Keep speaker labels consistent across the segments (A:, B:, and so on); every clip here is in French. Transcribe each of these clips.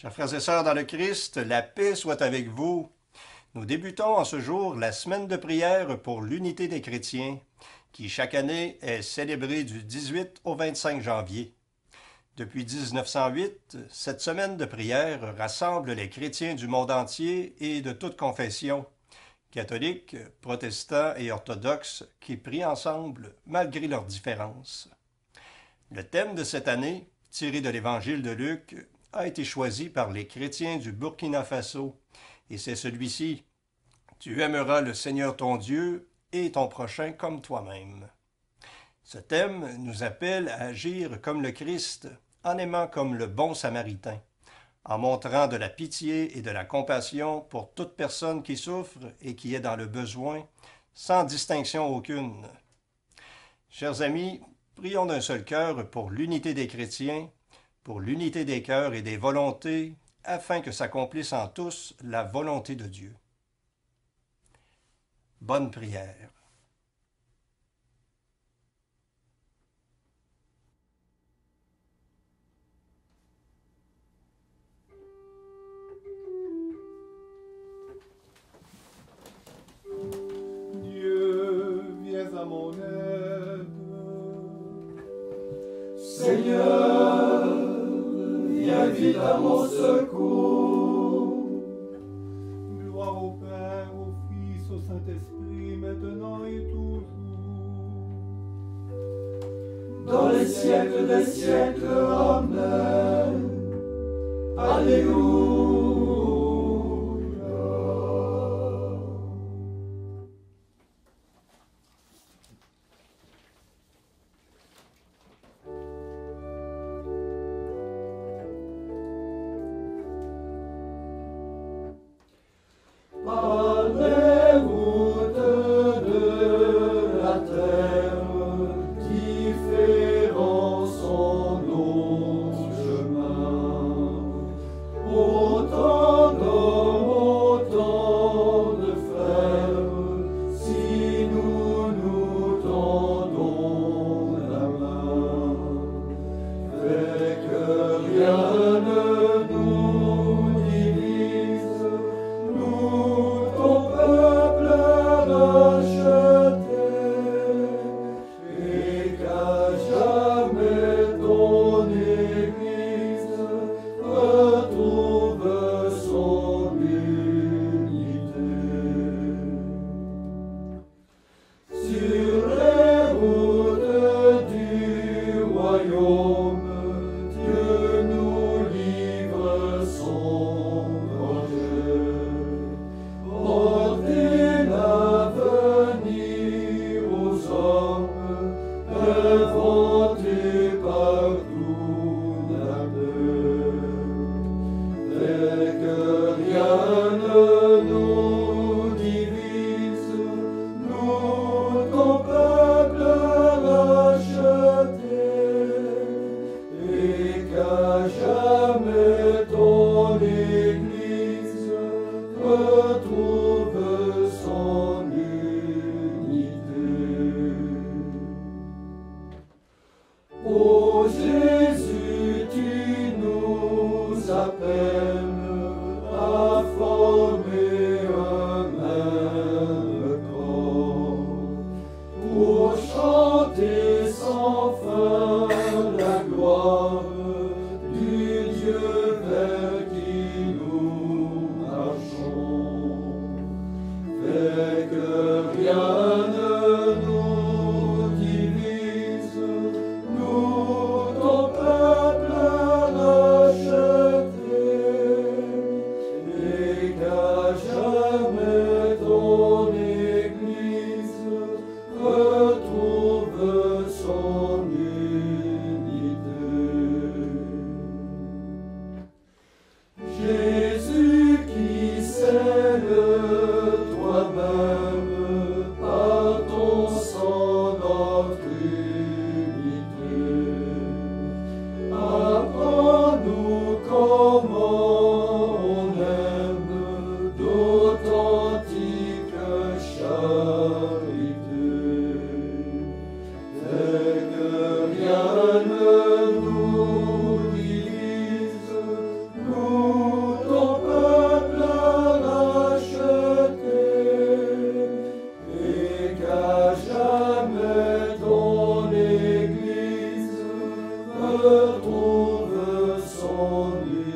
A: Chers frères et sœurs dans le Christ, la paix soit avec vous. Nous débutons en ce jour la semaine de prière pour l'unité des chrétiens, qui chaque année est célébrée du 18 au 25 janvier. Depuis 1908, cette semaine de prière rassemble les chrétiens du monde entier et de toutes confessions, catholiques, protestants et orthodoxes, qui prient ensemble malgré leurs différences. Le thème de cette année, tiré de l'Évangile de Luc, a été choisi par les chrétiens du Burkina Faso, et c'est celui-ci. Tu aimeras le Seigneur ton Dieu et ton prochain comme toi-même. Ce thème nous appelle à agir comme le Christ, en aimant comme le bon Samaritain, en montrant de la pitié et de la compassion pour toute personne qui souffre et qui est dans le besoin, sans distinction aucune. Chers amis, prions d'un seul cœur pour l'unité des chrétiens, pour l'unité des cœurs et des volontés, afin que s'accomplisse en tous la volonté de Dieu. Bonne prière.
B: Dieu, viens à mon aide. Seigneur, viens vite à mon secours. Gloire au Père, au Fils, au Saint-Esprit, maintenant et toujours. Dans les siècles des siècles, Amen. Alléluia. Par les routes de la terre, différents sont nos chemins. Autant d'hommes, autant de frères, si nous nous tendons la main, fais que rien ne nous divise, nous, ton peuple racheté, et qu'à jamais ton Église retrouve son unité. Sur les routes du royaume, Dieu nous livre son projet. Porter l'avenir aux hommes, inventer partout la paix. Fais que rien ne nous divise, nous, ton peuple racheté, et qu'à jamais ton Église retrouve son unité. Ô Jésus, tu nous appelles à former un même corps, pour chanter sans fin la gloire du Dieu vers qui nous marchons. Fais que rien ne nous divise, nous, ton peuple racheté, et qu'à jamais ton Église retrouve son unité. retrouve son unité.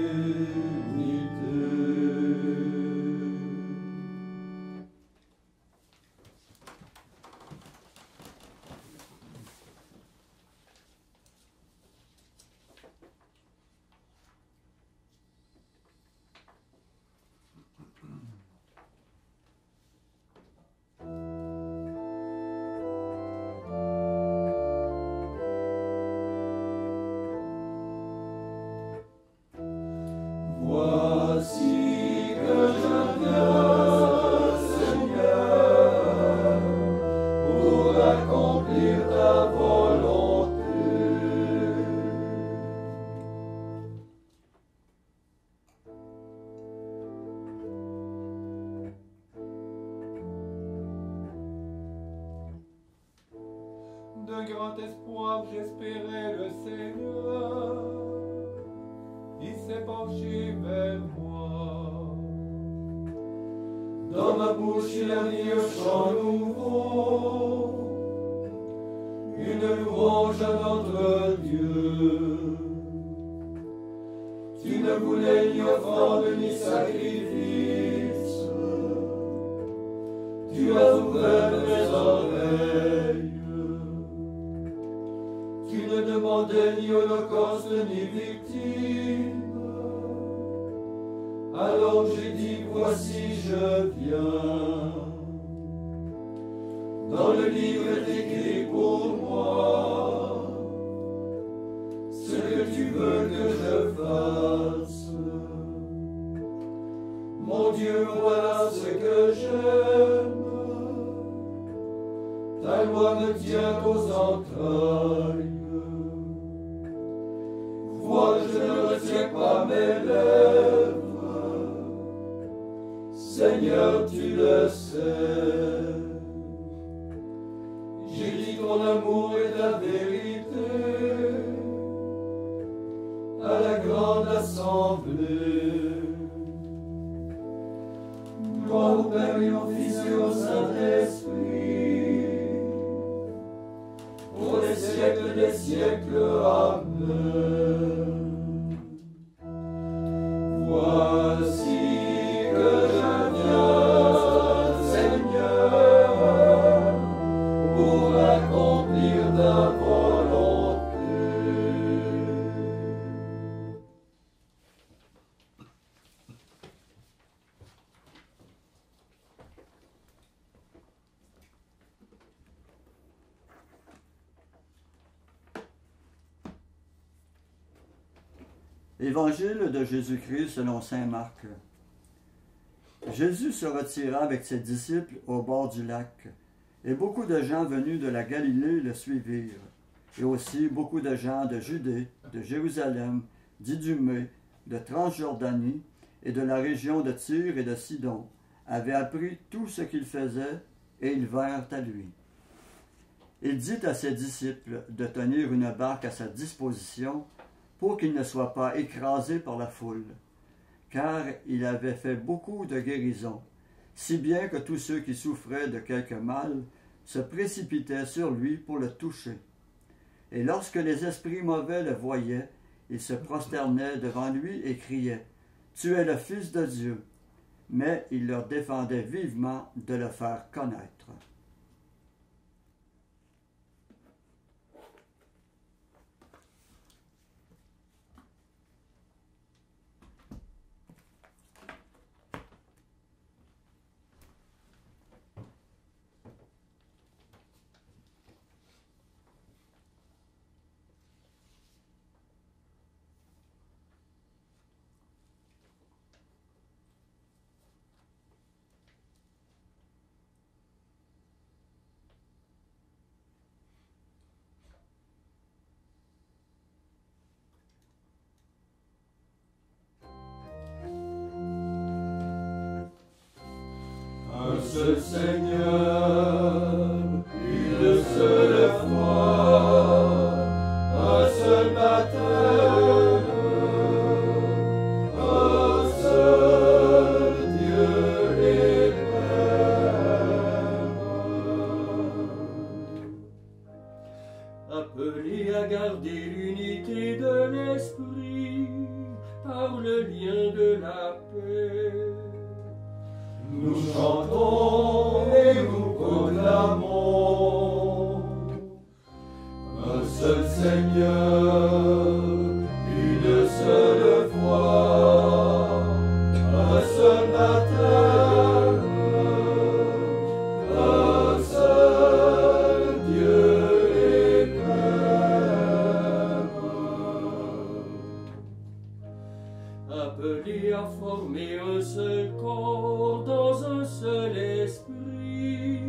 B: Voici que je viens, Seigneur, pour accomplir ta volonté. D'un grand espoir, j'espérais le Seigneur. Il s'est penché vers moi. Dans ma bouche, il a mis un chant nouveau, une louange à notre Dieu. Tu ne voulais ni offrande ni sacrifice, tu as ouvert mes oreilles. Tu ne demandais ni holocauste ni victime. Alors j'ai dit, voici je viens. Dans le livre est écrit pour moi ce que tu veux que je fasse. Mon Dieu, voilà ce que j'aime. Ta loi me tient aux entrailles. Vois, je ne retiens pas mes lèvres. Seigneur, tu le sais. J'ai dit ton amour et ta vérité à la grande assemblée. Gloire au Père et au Fils et au Saint-Esprit, pour les siècles des siècles. Amen. Voici que je viens, Seigneur, pour accomplir ta volonté.
C: Évangile de Jésus-Christ selon saint Marc. Jésus se retira avec ses disciples au bord du lac, et beaucoup de gens venus de la Galilée le suivirent, et aussi beaucoup de gens de Judée, de Jérusalem, d'Idumée, de Transjordanie, et de la région de Tyr et de Sidon, avaient appris tout ce qu'il faisait, et ils vinrent à lui. Il dit à ses disciples de tenir une barque à sa disposition, pour qu'il ne soit pas écrasé par la foule, car il avait fait beaucoup de guérisons, si bien que tous ceux qui souffraient de quelque mal se précipitaient sur lui pour le toucher. Et lorsque les esprits mauvais le voyaient, ils se prosternaient devant lui et criaient, « Tu es le Fils de Dieu !» Mais il leur défendait vivement de le faire connaître.
B: Un seul Seigneur, une seule foi, un seul baptême, un seul Dieu et Père.
D: Appelés à garder l'unité
B: de l'Esprit par le lien de la paix. Nous chantons et nous proclamons un seul Seigneur, une seule foi, un seul baptême, un seul Dieu et Père, appelés à former un seul corps dans un seul esprit.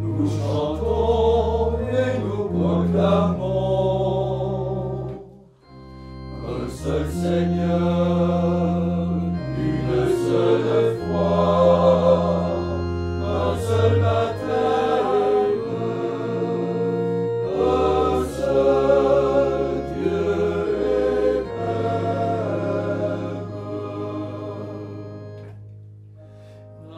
B: Nous chantons et nous proclamons un seul Seigneur, une seule foi, un seul baptême, un seul Dieu et Père.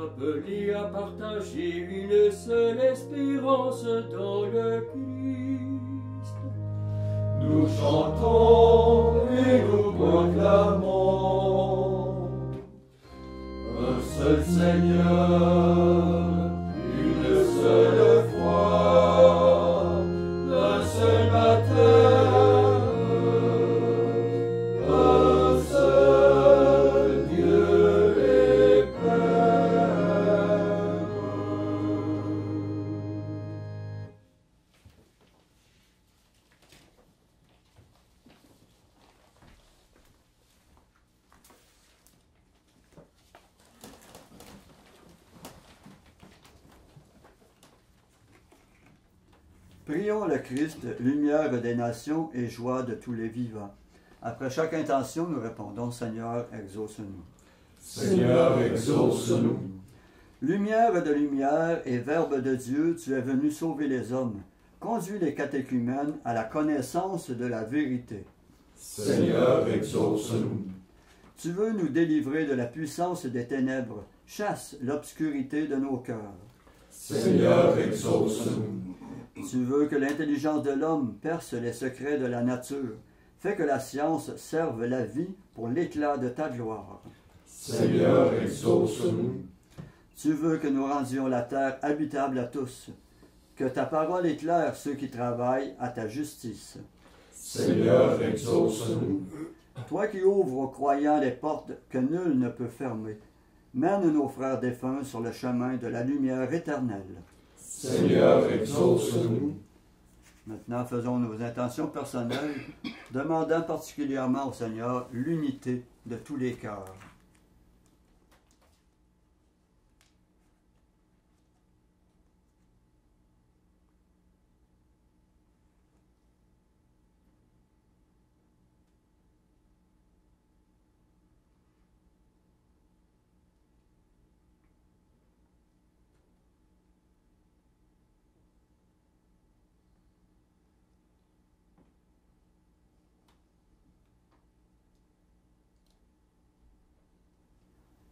B: Appelés à partager une seule espérance dans le Christ, nous chantons et nous proclamons un seul Seigneur, une seule foi, un seul baptême, un seul Dieu et Père.
C: Prions le Christ, lumière des nations et joie de tous les vivants. Après chaque intention, nous répondons, Seigneur, exauce-nous.
B: Seigneur, exauce-nous.
C: Lumière de lumière et Verbe de Dieu, tu es venu sauver les hommes. Conduis les catéchumènes à la connaissance de la vérité.
B: Seigneur, exauce-nous.
C: Tu veux nous délivrer de la puissance des ténèbres. Chasse l'obscurité de nos cœurs.
B: Seigneur, exauce-nous.
C: Tu veux que l'intelligence de l'homme perce les secrets de la nature. Fais que la science serve la vie pour l'éclat de ta gloire.
B: Seigneur, exauce-nous.
C: Tu veux que nous rendions la terre habitable à tous. Que ta parole éclaire ceux qui travaillent à ta justice.
B: Seigneur, exauce-nous.
C: Toi qui ouvres aux croyants les portes que nul ne peut fermer, mène nos frères défunts sur le chemin de la lumière éternelle.
B: Seigneur, exauce-nous.
C: Maintenant, faisons nos intentions personnelles, demandant particulièrement au Seigneur l'unité de tous les cœurs.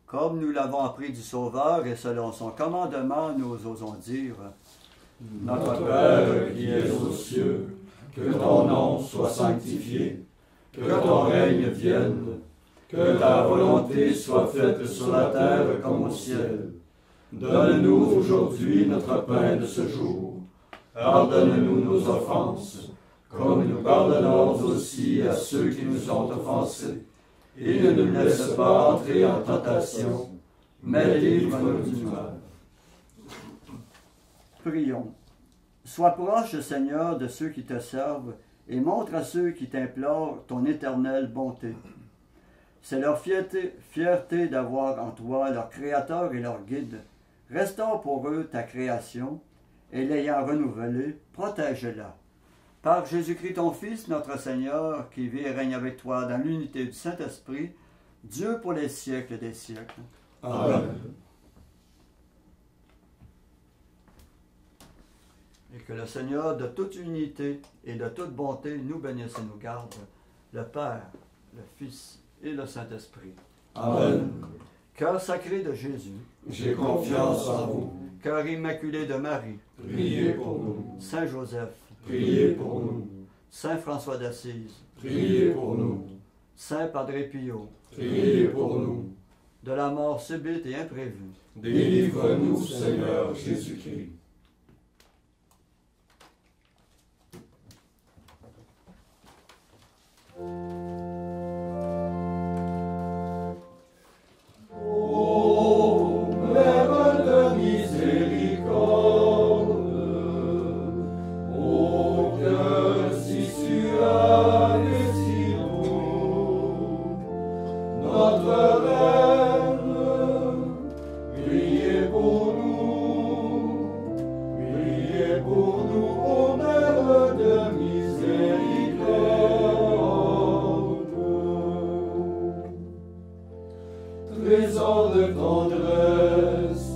C: Comme nous l'avons appris du Sauveur et selon son commandement, nous osons dire:
B: Notre Père qui es aux cieux, que ton nom soit sanctifié, que ton règne vienne, que ta volonté soit faite sur la terre comme au ciel. Donne-nous aujourd'hui notre pain de ce jour. Pardonne-nous nos offenses, comme nous pardonnons aussi à ceux qui nous ont offensés. Et ne nous laisse pas entrer en tentation, mais livre-nous du mal.
C: Prions. Sois proche, Seigneur, de ceux qui te servent et montre à ceux qui t'implorent ton éternelle bonté. C'est leur fierté d'avoir en toi leur Créateur et leur Guide. Restaure pour eux ta création et l'ayant renouvelée, protège-la. Par Jésus-Christ, ton Fils, notre Seigneur, qui vit et règne avec toi dans l'unité du Saint-Esprit, Dieu pour les siècles des siècles.
B: Amen.
C: Et que le Seigneur, de toute unité et de toute bonté, nous bénisse et nous garde, le Père, le Fils et le Saint-Esprit.
B: Amen.
C: Cœur sacré de Jésus,
B: J'ai confiance en vous.
C: cœur immaculé de Marie,
B: Priez pour nous.
C: Saint Joseph,
B: Priez pour nous.
C: Saint François d'Assise,
B: priez pour nous.
C: Saint Padre Pio,
B: Priez pour nous.
C: de la mort subite et imprévue,
B: Délivre-nous, Seigneur Jésus-Christ. Ô Mère de miséricorde, ô cœur si suave et si doux, notre Reine, priez pour nous, ô Mère de miséricorde. Trésor de tendresse,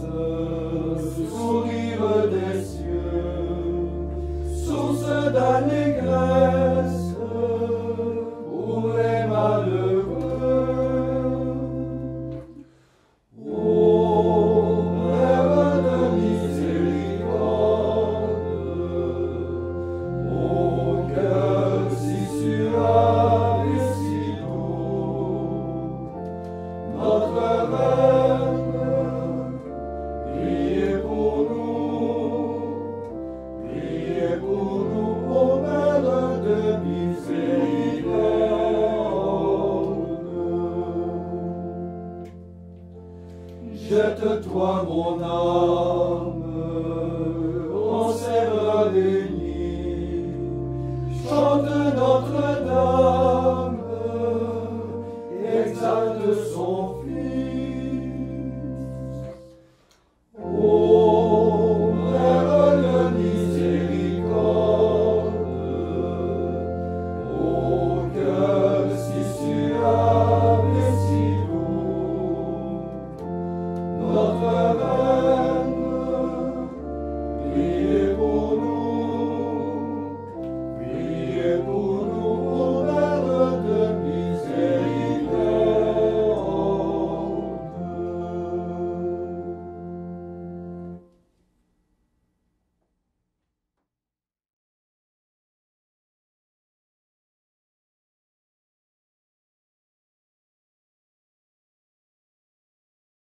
B: sourire des cieux, source d'allégresse pour les malheureux. Ô Mère de miséricorde, ô cœur si suave et si doux, notre Reine, priez pour nous, ô Mère de miséricorde. Jette-toi, mon âme,